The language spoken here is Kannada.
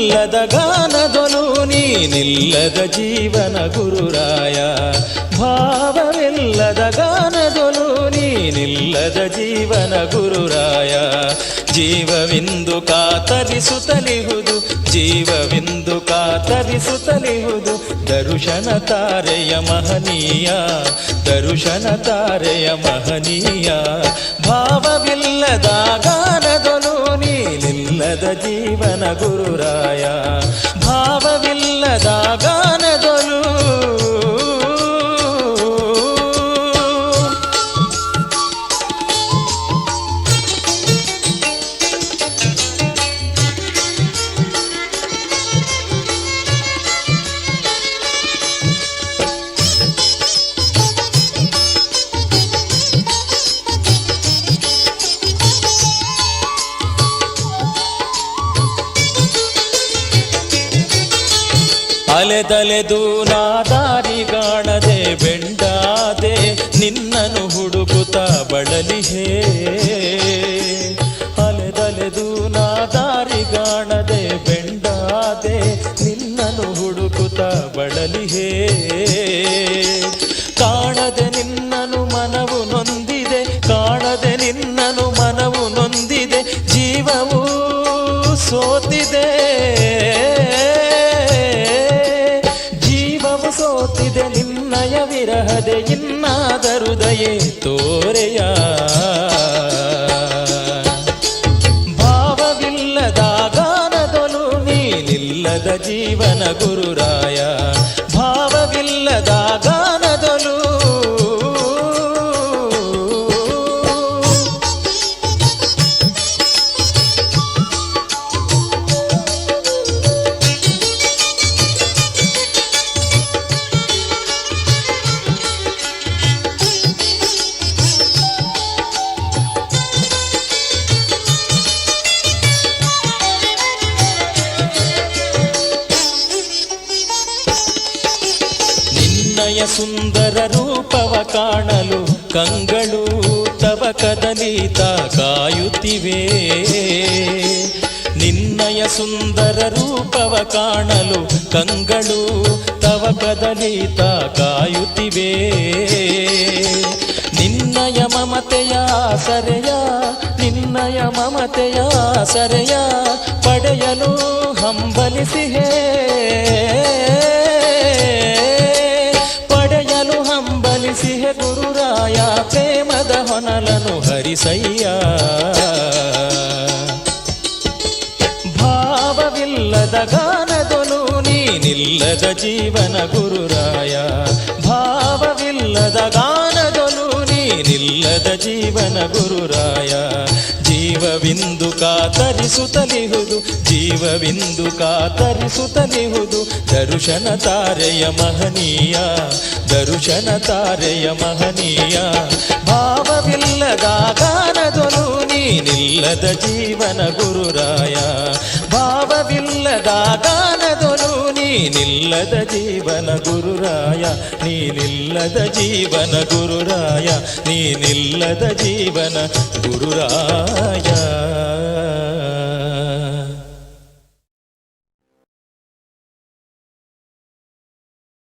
ಭಾವವಿಲ್ಲದ ಗಾನದೊಲು ನೀನಿಲ್ಲದ ಜೀವನ ಗುರುರಾಯ. ಭಾವವಿಲ್ಲದ ಗಾನದೊಲು ನೀನಿಲ್ಲದ ಜೀವನ ಗುರುರಾಯ. ಜೀವವಿಂದು ಕಾತರಿಸುತ್ತಲಿಹುದು ಜೀವವಿಂದು ಕಾತರಿಸುತ್ತಲಿಹುದು ದರುಶನ ತಾರೆಯ ಮಹನೀಯ ದರುಶನ ತಾರೆಯ ಮಹನೀಯ. ಭಾವವಿಲ್ಲದ ಗಾನದೊಲು ನೀನಿಲ್ಲದ ಜೀವನ ಗುರುರಾಯ. ಭಾವವಿಲ್ಲದ ಗಾನದೊಲು ಅಲೆದಲೆದು ನಾ ದಾರಿಗಾಣದೆ ಬೆಂಡಾದೆ ನಿನ್ನನು ಹುಡುಕುತ್ತ ಬಳಲಿಹೇ. ಅಲೆದಲೆದು ನಾ ದಾರಿಗಾಣದೆ ಬೆಂಡಾದೆ ನಿನ್ನನು ಹುಡುಕುತ್ತ ಬಳಲಿಹೇ. ಕಾಣದೆ ನಿನ್ನನು ಮನವು ನೊಂದಿದೆ ಕಾಣದೆ ನಿನ್ನನು ಮನವು ನೊಂದಿದೆ ಜೀವವು ಸೋತಿದೆ ಸೋತಿದೆ ನಿನ್ನಯ ವಿರಹದೆ ಇನ್ನಾದರೂ ದಯೆ ತೋರೆಯ. ಭಾವವಿಲ್ಲದ ಗಾನದೊಲು ನೀನಿಲ್ಲದ ಜೀವನ ಗುರುರಾಯ. ಭಾವವಿಲ್ಲದ ಗಾನದೊಲು ಸುಂದರ ರೂಪವ ಕಾಣಲು ಕಂಗಳು ತವ ಕದಲಿತ ಕಾಯುತ್ತಿವೆ. ನಿನ್ನಯ ಸುಂದರ ರೂಪವ ಕಾಣಲು ಕಂಗಳು ತವ ಕದಲಿತ ಕಾಯುತ್ತಿವೆ. ನಿನ್ನಯ ಮಮತೆಯ ಸರೆಯ ನಿನ್ನಯ ಮಮತೆಯ ಸರೆಯ ಪಡೆಯಲು ಹಂಬಲಿಸಿಹೇ. ಹಂಬಲಿಸಿಹೆ ಗುರುರಾಯ ಪ್ರೇಮದ ಹೊನಲನು ಹರಿಸಯ್ಯ. ಭಾವವಿಲ್ಲದ ಗಾನದೊಲು ನೀನಿಲ್ಲದ ಜೀವನ ಗುರುರಾಯ. ಭಾವವಿಲ್ಲದ ಗಾನದೊಲು ನೀನಿಲ್ಲದ ಜೀವನ ಗುರುರಾಯ. ಜೀವವಿಂದು ಕಾತರಿಸುತ್ತಲಿಹುದು ಜೀವವಿಂದು ಕಾತರಿಸುತ್ತಲಿಹುದು ದರುಶನ ತಾರೆಯ ಮಹನೀಯ ದರುಶನ ತಾರೆಯ ಮಹನೀಯ. ಭಾವವಿಲ್ಲದ ಗಾನದೊಲು ನೀನಿಲ್ಲದ ಜೀವನ ಗುರುರಾಯ. ಭಾವವಿಲ್ಲದ ಗಾನದೊಲು ನೀನಿಲ್ಲದ ಜೀವನ ಗುರುರಾಯ. ನೀನಿಲ್ಲದ ಜೀವನ ಗುರುರಾಯ ನೀನಿಲ್ಲದ ಜೀವನ ಗುರುರಾಯ.